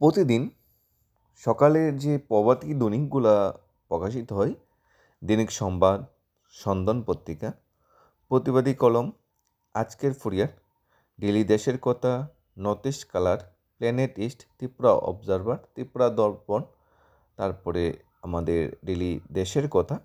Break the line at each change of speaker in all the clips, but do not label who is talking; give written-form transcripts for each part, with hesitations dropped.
প্রতিদিন সকালে যে প্রভাতী দৈনিকগুলা প্রকাশিত হয়, দৈনিক সংবাদ, স্পন্দন পত্রিকা, প্রতিবাদী কলম, আজকের ফুরিয়ার, ডেইলি দেশের কথা, north east colour, planet east, Tripura observer, Tripura দর্পণ, তারপরে আমাদের ডেইলি দেশের কথা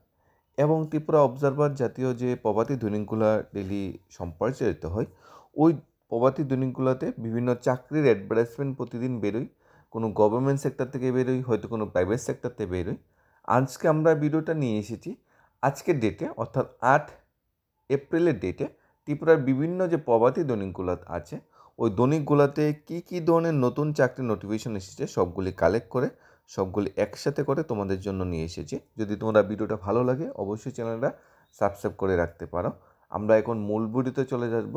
এবং ত্রিপুরা অবজারভার জাতীয় যে প্রভাতী দৈনিকগুলা ডেইলি সম্প্রচারিত হয়, ওই প্রভাতী দৈনিকগুলোতে বিভিন্ন চাকরির অ্যাডভার্টাইজমেন্ট প্রতিদিন বেরোয়। কোনো গভর্নমেন্ট সেক্টর থেকে বেরোয়, হয়তো কোনো প্রাইভেট সেক্টর থেকে বেরোয়। আজকে আমরা ভিডিওটা নিয়ে এসেছি আজকের ডেটে, অর্থাৎ 8 এপ্রিলের ডেটে ত্রিপুরার বিভিন্ন যে প্রভাতী দৈনিকগুলো আছে, ওই দৈনিকগুলোতে কী ধরনের নতুন চাকরির নোটিফিকেশন এসেছে সবগুলি কালেক্ট করে, সবগুলি একসাথে করে তোমাদের জন্য নিয়ে এসেছি। যদি তোমরা ভিডিওটা ভালো লাগে অবশ্যই চ্যানেলটা সাবস্ক্রাইব করে রাখতে পারো। আমরা এখন মূল ভিডিওতে চলে যাব।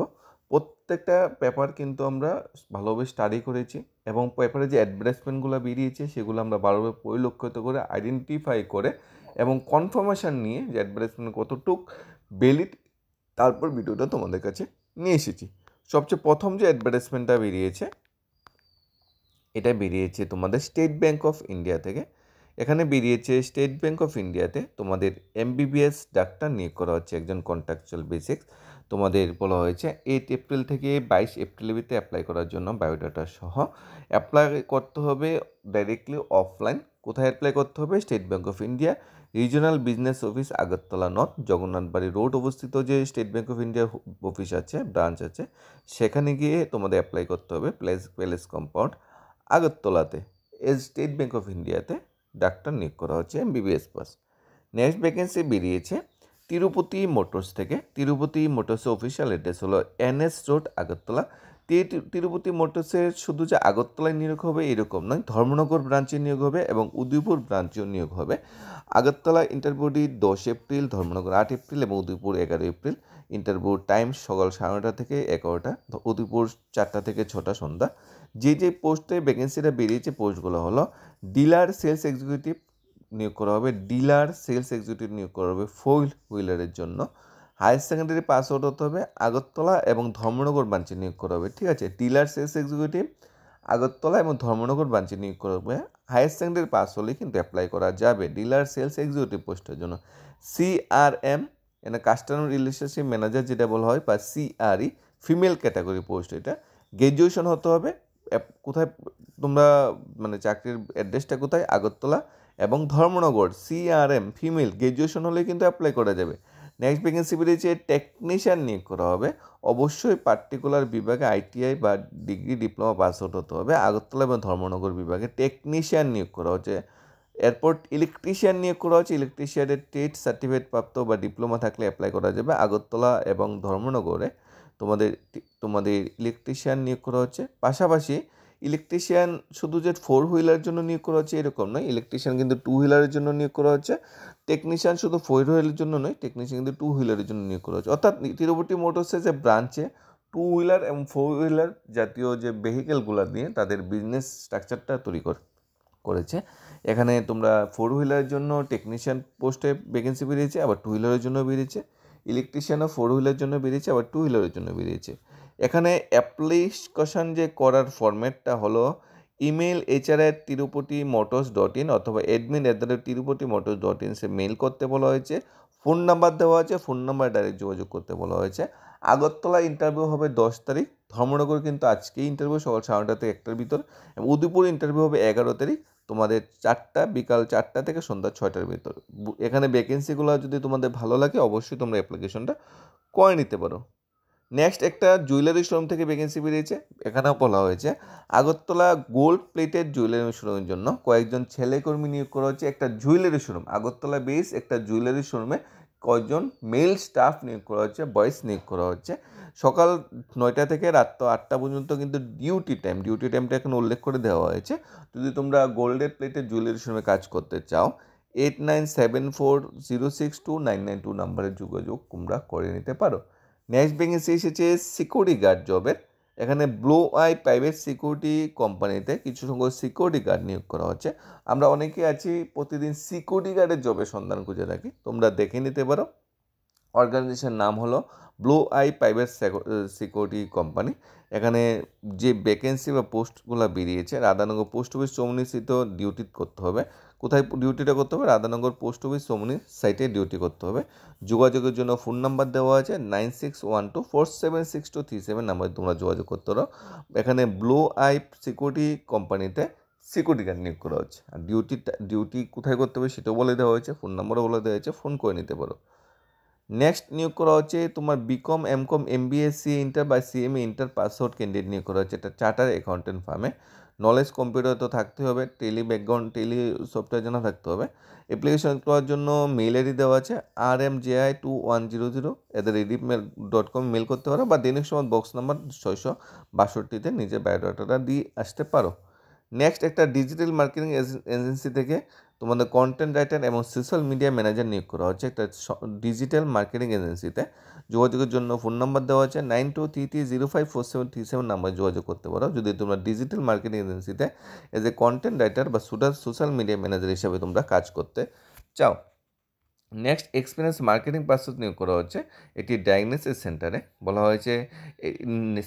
প্রত্যেকটা পেপার কিন্তু আমরা ভালোভাবে স্টাডি করেছি এবং পেপারে যে অ্যাডভার্টাইজমেন্টগুলো বেরিয়েছে সেগুলো আমরা ভালোভাবে পরিলক্ষিত করে আইডেন্টিফাই করে এবং কনফার্মেশন নিয়ে যে অ্যাডভার্টাইজমেন্ট কতটুক ভ্যালিড, তারপর ভিডিওটা তোমাদের কাছে নিয়ে এসেছি। সবচেয়ে প্রথম যে অ্যাডভার্টাইজমেন্টটা বেরিয়েছে, এটা বেরিয়েছে তোমাদের স্টেট ব্যাঙ্ক অফ ইন্ডিয়া থেকে। এখানে বেরিয়েছে স্টেট ব্যাঙ্ক অফ ইন্ডিয়াতে তোমাদের এমবিবিএস ডাক্তার নিয়োগ করা হচ্ছে একজন কন্ট্রাকচুয়াল বেসিক্স। তোমাদের বলা হয়েছে 8 এপ্রিল থেকে 22 এপ্রিলের ভিতরে অ্যাপ্লাই করার জন্য বায়োডাটা সহ অ্যাপ্লাই করতে হবে ডাইরেক্টলি অফলাইন। কোথায় অ্যাপ্লাই করতে হবে? State bank of India, regional business office, Agartala North, Jagannathbari road অবস্থিত যে স্টেট ব্যাঙ্ক অফ ইন্ডিয়ার অফিস আছে, ব্রাঞ্চ আছে, সেখানে গিয়ে তোমাদের অ্যাপ্লাই করতে হবে প্যালেস কম্পাউন্ড, আগরতলাতে। স্টেট ব্যাঙ্ক অফ ইন্ডিয়াতে ডাক্তার নিয়োগ করা হচ্ছে এমবিবিএস পাস। নেক্সট ভ্যাকেন্সি বেরিয়েছে তিরুপতি মোটরস থেকে। তিরুপতি মোটরসের অফিসিয়াল অ্যাড্রেস হলো NS রোড, আগরতলা। তিরুপতি মোটরসের শুধু যে আগরতলায় নিয়োগ হবে এরকম নয়, ধর্মনগর ব্রাঞ্চে নিয়োগ হবে এবং উদয়পুর ব্রাঞ্চেও নিয়োগ হবে। আগরতলা ইন্টারভিউটি 10 এপ্রিল, ধর্মনগর 8 এপ্রিল এবং উদয়পুর 11 এপ্রিল। ইন্টারভিউ টাইম সকাল 9:30 থেকে 11টা, উদয়পুর 4টা থেকে 6টা সন্ধ্যা। যে পোস্টে ভ্যাকেন্সিটা বেরিয়েছে পোস্টগুলো হলো ডিলার সেলস এক্সিকিউটিভ নিয়োগ করা হবে, ডিলার সেলস এক্সিকিউটিভ নিয়োগ করা হবে 4 হুইলারের জন্য। হায়ার সেকেন্ডারি পাস আউট হতে হবে, আগরতলা এবং ধর্মনগর ব্রাঞ্চে নিয়োগ করা হবে। ঠিক আছে, ডিলার সেলস এক্সিকিউটিভ আগরতলা এবং ধর্মনগর ব্রাঞ্চে নিয়োগ করা হবে। হায়ার সেকেন্ডারি পাস হলেই কিন্তু অ্যাপ্লাই করা যাবে ডিলার সেলস এক্সিকিউটিভ পোস্টের জন্য। CRM এখানে কাস্টমার রিলেশনশিপ ম্যানেজার যেটা বলা হয়, বা CRE ফিমেল ক্যাটাগরি পোস্ট। এটা গ্র্যাজুয়েশন হতে হবে। কোথায় তোমরা মানে চাকরির অ্যাড্রেসটা কোথায়? আগরতলা এবং ধর্মনগর। CRM ফিমেল গ্র্যাজুয়েশন হলে কিন্তু অ্যাপ্লাই করা যাবে। নেক্সট ভ্যাকেন্সি বেরিয়েছে টেকনিশিয়ান নিয়োগ করা হবে। অবশ্যই পার্টিকুলার বিভাগে ITI বা ডিগ্রি ডিপ্লোমা পাস আউট হতে হবে। আগরতলা এবং ধর্মনগর বিভাগে টেকনিশিয়ান নিয়োগ করা হচ্ছে। এরপর ইলেকট্রিশিয়ান নিয়োগ করা হচ্ছে। ইলেকট্রিশিয়ানের ট্রেড সার্টিফিকেট প্রাপ্ত বা ডিপ্লোমা থাকলে অ্যাপ্লাই করা যাবে। আগরতলা এবং ধর্মনগরে তোমাদের ইলেকট্রিশিয়ান নিয়োগ করা হচ্ছে। পাশাপাশি ইলেকট্রিশিয়ান শুধু যে 4 হুইলার জন্য নিয়োগ করা হচ্ছে এরকম নয়, ইলেকট্রিশিয়ান কিন্তু 2 হুইলারের জন্য নিয়োগ করা হচ্ছে। টেকনিশিয়ান শুধু 4 হুইলারের জন্য নয়, টেকনিশিয়ান কিন্তু 2 হুইলারের জন্য নিয়োগ করা হচ্ছে। অর্থাৎ তিরুপতি মোটরসের যে ব্রাঞ্চে 2 হুইলার এবং 4 হুইলার জাতীয় যে ভেহিকেলগুলো নিয়ে তাদের বিজনেস স্ট্রাকচারটা তৈরি করেছে। এখানে তোমরা 4 হুইলারের জন্য টেকনিশিয়ান পোস্টে ভ্যাকেন্সি বেরিয়েছে, আবার 2 হুইলারের জন্য বেরিয়েছে। ইলেকট্রিশিয়ানও 4 হুইলারের জন্য বেরিয়েছে, আবার 2 হুইলারের জন্য বেরিয়েছে। এখানে অ্যাপ্লিকেশন যে করার ফরম্যাটটা হলো ইমেল hr@tirupati-motors.in অথবা admin@tirupati-motors.in সে মেল করতে বলা হয়েছে। ফোন নাম্বার দেওয়া আছে, ফোন নাম্বার ডাইরেক্ট যোগাযোগ করতে বলা হয়েছে। আগরতলা ইন্টারভিউ হবে 10 তারিখ, ধর্মনগর কিন্তু আজকেই ইন্টারভিউ সকাল 9:30 থেকে 1টার ভিতর, এবং উদয়পুর ইন্টারভিউ হবে 11 তারিখ, তোমাদের বিকাল 4টা থেকে সন্ধ্যা 6টার ভিতর। এখানে ভ্যাকেন্সিগুলো যদি তোমাদের ভালো লাগে অবশ্যই তোমরা অ্যাপ্লিকেশনটা করে নিতে পারো। নেক্সট একটা জুয়েলারি শোরুম থেকে ভ্যাকেন্সি বেরিয়েছে। এখানেও বলা হয়েছে আগরতলা গোল্ড প্লেটেড জুয়েলারি শোরুমের জন্য কয়েকজন ছেলে কর্মী নিয়োগ করা হচ্ছে। একটা জুয়েলারি শোরুম, আগরতলা বেস একটা জুয়েলারি শোরুমে কয়েকজন মেল স্টাফ নিয়োগ করা হচ্ছে, বয়েজ নিয়োগ করা হচ্ছে। সকাল 9টা থেকে রাত 8টা পর্যন্ত কিন্তু ডিউটি টাইমটা এখানে উল্লেখ করে দেওয়া হয়েছে। যদি তোমরা গোল্ডের প্লেটেড জুয়েলারি শোরুমে কাজ করতে চাও 8974062992 নাম্বারে যোগাযোগ তোমরা করে নিতে পারো। নেক্সট ভ্যাকেন্সি এসেছে সিকিউরিটি গার্ড জবের। এখানে ব্লু আই প্রাইভেট সিকিউরিটি কোম্পানিতে কিছু সংখ্যক সিকিউরিটি গার্ড নিয়োগ করা হচ্ছে। আমরা অনেকে আছি প্রতিদিন সিকিউরিটি গার্ডের জবের সন্ধান খুঁজে থাকি, তোমরা দেখে নিতে পারো। অর্গানাইজেশন নাম হলো blue eye private security company. এখানে যে ভ্যাকেন্সি বা পোস্টগুলো বেরিয়েছে, রাধানগর পোস্ট অফিস চৌমুহনীস্থিত ডিউটি করতে হবে। কোথায় ডিউটিটা করতে হবে? রাধানগর পোস্ট অফিস চৌমুহনী সাইটে ডিউটি করতে হবে। যোগাযোগের জন্য ফোন নাম্বার দেওয়া আছে 9612476237 নাম্বারে তোমরা যোগাযোগ করতে পারো। এখানে ব্লু আই সিকিউরিটি কোম্পানিতে সিকিউরিটি গার্ড নিয়োগ করা হচ্ছে। আর ডিউটি কোথায় করতে হবে সেটাও বলে দেওয়া হয়েছে, ফোন নাম্বারও বলে দেওয়া হয়েছে, ফোন করে নিতে পারো। নেক্সট নিয়োগ করা হচ্ছে তোমার BCom, MCom, MBA, CA inter বা CMA inter pass out candidate নিয়োগ করা হচ্ছে। এটা চার্টার অ্যাকাউন্টেন্ট ফার্মে। নলেজ কম্পিউটার তো থাকতে হবে, ব্যাকগ্রাউন্ড সফটওয়্যার যেন থাকতে হবে। অ্যাপ্লিকেশন করার জন্য মেল আইডি দেওয়া আছে rmji2100@redipmail.com মেল করতে পারো, বা দৈনিক সময় বক্স নাম্বার 662 নিজের বায়োডাটাটা দিয়ে আসতে পারো। নেক্সট একটা ডিজিটাল মার্কেটিং এজেন্সি থেকে তোমাদের কন্টেন্ট রাইটার এবং সোশ্যাল মিডিয়া ম্যানেজার নিয়োগ করা হচ্ছে একটা ডিজিটাল মার্কেটিং এজেন্সিতে। যোগাযোগের জন্য ফোন নাম্বার দেওয়া আছে 9233054737 নাম্বারে যোগাযোগ করতে পারো যদি তোমরা ডিজিটাল মার্কেটিং এজেন্সিতে এজ এ কন্টেন্ট রাইটার বা সোশ্যাল মিডিয়া ম্যানেজার হিসাবে তোমরা কাজ করতে চাও। নেক্সট এক্সপিরিয়েন্স মার্কেটিং পার্সন নিয়োগ করা হচ্ছে একটি ডায়াগনোসিস সেন্টারে। বলা হয়েছে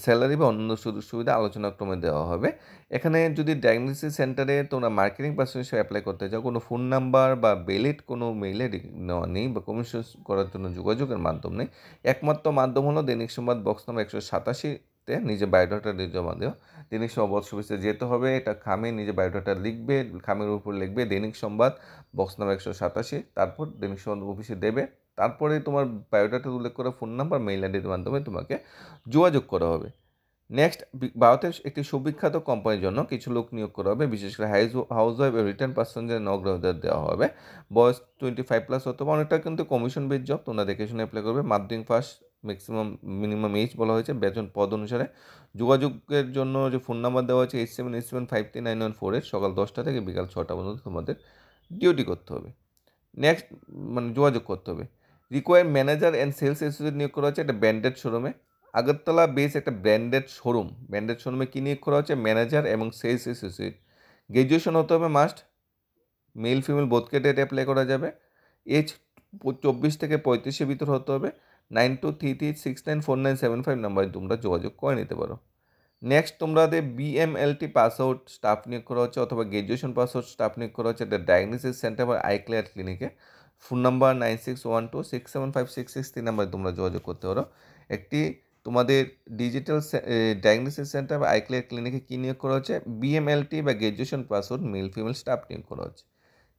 স্যালারি বা অন্য সুযোগ সুবিধা আলোচনাক্রমে দেওয়া হবে। এখানে যদি ডায়াগনোসিস সেন্টারে তোমরা মার্কেটিং পার্সন হিসেবে অ্যাপ্লাই করতে চাও, কোনো ফোন নাম্বার বা বেলিড কোনো মেইলে নেওয়া নেই বা কমিশন করার জন্য যোগাযোগের মাধ্যম নেই। একমাত্র মাধ্যম হলো দৈনিক সংবাদ বক্স নম্বর 187-তে নিজের বায়োডাটা জমা দেওয়া। দৈনিক সংবাদ বক্স অফিসে যেতে হবে, এটা খামে নিজের বায়োডাটা লিখবে, খামের উপর লিখবে দৈনিক সংবাদ বক্স নাম্বার 187, তারপর দৈনিক সংবাদ অফিসে দেবে। তারপরে তোমার বায়োডাটা উল্লেখ করা ফোন নাম্বার, মেইল আইডির মাধ্যমে তোমাকে যোগাযোগ করা হবে। নেক্সট, ভারতের একটি সুবিখ্যাত কোম্পানির জন্য কিছু লোক নিয়োগ করা হবে, বিশেষ করে হাউস ওয়াইফ রিটার্ন পার্সনদের অগ্রাধিকার দেওয়া হবে। বয়স 25+ হতে হবে। অনেকটা কিন্তু কমিশন বেস জব, তোমরা দেখে শুনে অ্যাপ্লাই করবে। মাধ্যমিক পাস, মিনিমাম এজ বলা হয়েছে, বেতন পদ অনুসারে। যোগাযোগের জন্য যে ফোন নাম্বার দেওয়া হচ্ছে 8787533914, সকাল 10টা থেকে বিকাল 6টা পর্যন্ত তোমাদের ডিউটি করতে হবে। নেক্সট যোগাযোগ করতে হবে। Require manager and sales associate নিয়োগ করা হচ্ছে একটা ব্র্যান্ডেড শোরুমে। আগরতলা বেস একটা ব্র্যান্ডেড শোরুমে কী নিয়োগ করা হচ্ছে? ম্যানেজার এবং সেলস অ্যাসোসিয়েট। গ্র্যাজুয়েশন হতে হবে must, male female both candidate apply করা যাবে। এজ 24 থেকে 35-এর ভিতর হতে হবে। 9233694975 নাম্বারে তোমরা যোগাযোগ করে নিতে পারো। নেক্সট তোমাদের BMLT পাস আউট স্টাফ নিয়োগ করা হচ্ছে অথবা গ্র্যাজুয়েশন পাস আউট স্টাফ নিয়োগ করা হচ্ছে একটা ডায়াগনোসিস সেন্টার বা আই ক্লিয়ার ক্লিনিকে। ফোন নাম্বার 9612675663 নাম্বারে তোমরা যোগাযোগ করতে পারো। একটি তোমাদের ডিজিটাল ডায়াগনোসিস সেন্টার বা আই ক্লিয়ার ক্লিনিকে কী নিয়োগ করা হচ্ছে? BMLT বা graduation pass out male female staff নিয়োগ করা হচ্ছে।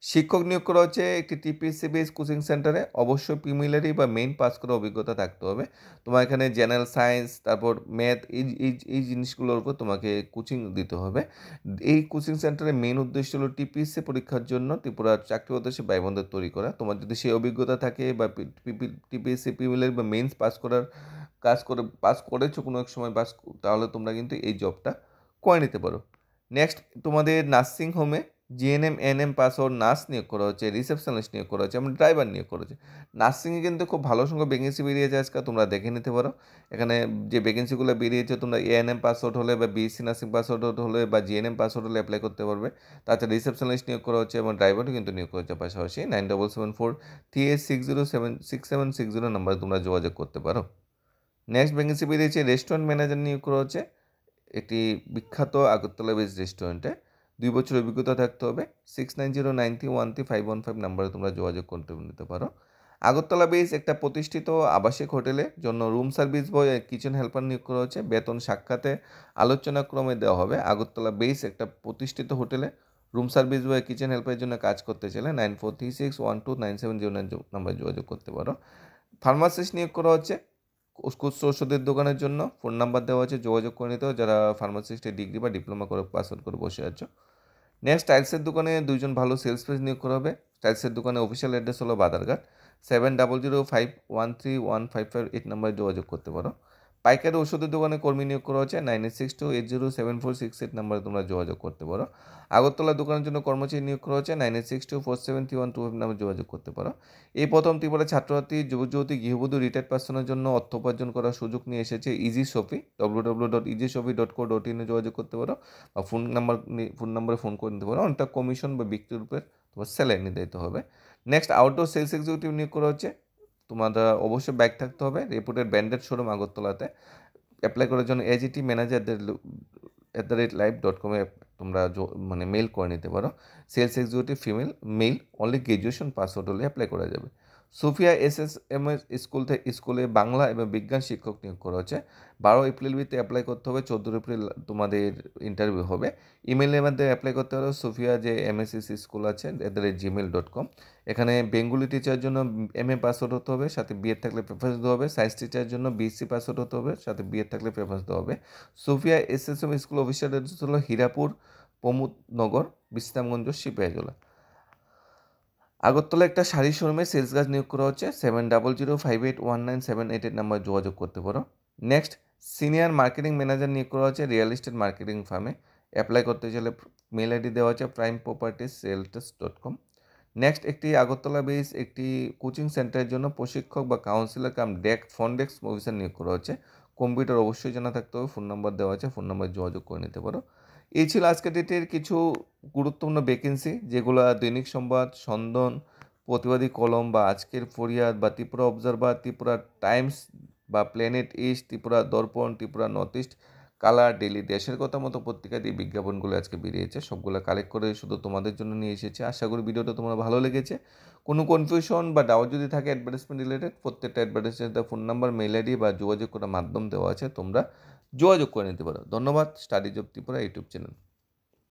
শিক্ষক নিয়োগ করা হচ্ছে একটি TPSC বেস কোচিং সেন্টারে। অবশ্যই প্রিমিলারি বা মেইন পাস করার অভিজ্ঞতা থাকতে হবে। তোমার এখানে জেনারেল সায়েন্স, তারপর ম্যাথ, এই জিনিসগুলোর উপর তোমাকে কোচিং দিতে হবে। এই কোচিং সেন্টারের মেইন উদ্দেশ্য হলো TPSC পরীক্ষার জন্য ত্রিপুরার চাকরি উদ্দেশ্যে ভাইবোনদের তৈরি করা। তোমার যদি সেই অভিজ্ঞতা থাকে বা TPSC প্রিমিলারি বা মেইনস পাস করেছো কোনো এক সময় তাহলে তোমরা কিন্তু এই জবটা করে নিতে পারো। নেক্সট, তোমাদের নার্সিং হোমে GNM NM pass out nurse নিয়োগ করা হচ্ছে, রিসেপশনিস্ট নিয়োগ করা হচ্ছে এবং ড্রাইভার নিয়োগ করা হচ্ছে। নার্সিংয়ে কিন্তু খুব ভালো সংখ্যক ভ্যাকেন্সি বেরিয়েছে আজকে, তোমরা দেখে নিতে পারো। এখানে যে ভ্যাকেন্সিগুলো বেরিয়েছে তোমরা ANM পাস আউট হলে বা BSc নার্সিং পাস আউট হলে বা GNM পাস আউট হলে অ্যাপ্লাই করতে পারবে। তাছাড়া রিসেপশনিস্ট নিয়োগ করা হচ্ছে এবং ড্রাইভারও কিন্তু নিয়োগ করা হচ্ছে। পাশাপাশি 977438606760 নাম্বারে তোমরা যোগাযোগ করতে পারো। নেক্সট ভ্যাকেন্সি বেরিয়েছে রেস্টুরেন্ট ম্যানেজার নিয়োগ করা হচ্ছে একটি বিখ্যাত আগরতলা বেস রেস্টুরেন্টে। 2 বছর অভিজ্ঞতা থাকতে হবে। 6909013515 নাম্বারে তোমরা যোগাযোগ করতে নিতে পারো। আগরতলা বেস একটা প্রতিষ্ঠিত আবাসিক হোটেলের জন্য রুম সার্ভিস বয় কিচেন হেল্পার নিয়োগ করা হচ্ছে। বেতন সাক্ষাতে আলোচনাক্রমে দেওয়া হবে। আগরতলা বেস একটা প্রতিষ্ঠিত হোটেলে রুম সার্ভিস বয় কিচেন হেল্পারের জন্য কাজ করতে চাইলে 9436129709 নাম্বারে যোগাযোগ করতে পারো। ফার্মাসিস্ট নিয়োগ করা হচ্ছে খুচরো ওষুধের দোকানের জন্য। ফোন নাম্বার দেওয়া আছে, যোগাযোগ করে নিতে হবে যারা ফার্মাসিস্টের ডিগ্রি বা ডিপ্লোমা করে পাস আউট করে বসে আছো। নেক্সট, টাইলসের দোকানে 2জন ভালো সেলস পেজ নিয়োগ করা হবে। টাইলসের দোকানে অফিসিয়াল অ্যাড্রেস হলো বাদারঘাট। 7005131558 নাম্বারে যোগাযোগ করতে পারো। পাইকারি ওষুধের দোকানে কর্মী নিয়োগ করা হচ্ছে। 9862807468 নাম্বারে তোমরা যোগাযোগ করতে পারো। আগরতলা দোকানের জন্য কর্মচারী নিয়োগ করা হচ্ছে। 9862473125 নাম্বারে যোগাযোগ করতে পারো। এই প্রথম ত্রিপুরা ছাত্রছাত্রী, যুবক যুবতী, গৃহবধূ, রিটায়ার্ড পার্সনের জন্য অর্থ উপার্জন করার সুযোগ নিয়ে এসেছে ইজি শপি। www.easyshopee.co.in যোগাযোগ করতে পারো বা ফোন নাম্বারে ফোন করে নিতে পারো। অনেকটা কমিশন বা বিক্রির উপর তোমার স্যালারি নির্ধারিত হবে। নেক্সট, আউটডোর সেলস এক্সিকিউটিভ নিয়োগ করা হচ্ছে তোমাদের অবশ্যই ব্যাগ থাকতে হবে, রেপুটেড ব্র্যান্ডেড শোরুম আগরতলাতে। অ্যাপ্লাই করার জন্য AGT manager@live.com-এ তোমরা মানে মেল করে নিতে পারো। Sales executive female, male, only graduation pass out হলে অ্যাপ্লাই করা যাবে। সুফিয়া SSMS স্কুলে বাংলা এবং বিজ্ঞান শিক্ষক নিয়োগ করা হচ্ছে। 12 এপ্রিল অ্যাপ্লাই করতে হবে, 14 এপ্রিল তোমাদের ইন্টারভিউ হবে। ইমেলের মধ্যে অ্যাপ্লাই করতে হবে সুফিয়া যে MSC স্কুল আছে @gmail.com। এখানে বেঙ্গলি টিচারের জন্য MA পাস আউট হতে হবে, সাথে বিএড থাকলে প্রেফারেন্স দেওয়া হবে। সায়েন্স টিচারের জন্য BSc পাস আউট হতে হবে, সাথে বিএড থাকলে প্রেফারেন্স দেওয়া হবে। Sufia SSM school official address হলো হীরাপুর প্রমোদনগর, বিশ্রামগঞ্জ, সিপাহীজলা। আগরতলা একটা শাড়ি শোরুমে সেলস গার্ড নিয়োগ করা হচ্ছে। 7005819788 নাম্বার যোগাযোগ করতে পারো। নেক্সট, সিনিয়র মার্কেটিং ম্যানেজার নিয়োগ করা হচ্ছে রিয়েল এস্টেট মার্কেটিং ফার্মে। অ্যাপ্লাই করতে চাইলে মেল আইডি দেওয়া আছে primepropertiesales.com। নেক্সট, একটি আগরতলা বেস একটি কোচিং সেন্টারের জন্য প্রশিক্ষক বা কাউন্সিলর কাম ফ্রন্ট ডেস্ক অফিসার নিয়োগ করা হচ্ছে। কম্পিউটার অবশ্যই জানা থাকতে হবে, ফোন নাম্বার দেওয়া আছে, ফোন নাম্বার যোগাযোগ করে নিতে পারো। এই ছিল আজকের ডেটের কিছু গুরুত্বপূর্ণ ভ্যাকেন্সি, যেগুলো দৈনিক সংবাদ, স্পন্দন, প্রতিবাদী কলম বা আজকের ফরিয়াদ বা ত্রিপুরা অবজারভার, ত্রিপুরা টাইমস বা প্ল্যানেট ইস্ট, ত্রিপুরা দর্পণ, Tripura north east, colour, daily, দেশের কথা মতো পত্রিকা দিয়ে বিজ্ঞাপনগুলো আজকে বেরিয়েছে। সবগুলো কালেক্ট করে শুধু তোমাদের জন্য নিয়ে এসেছি। আশা করি ভিডিওটা তোমার ভালো লেগেছে। কোনো কনফিউশন বা ডাউট যদি থাকে অ্যাডভার্টাইজমেন্ট রিলেটেড, প্রত্যেকটা অ্যাডভার্টাইজমেন্টের ফোন নাম্বার, মেল আইডি বা যোগাযোগ করার মাধ্যম দেওয়া আছে, তোমরা যোগাযোগ করে নিতে পারো। ধন্যবাদ। Study job Tripura YouTube channel.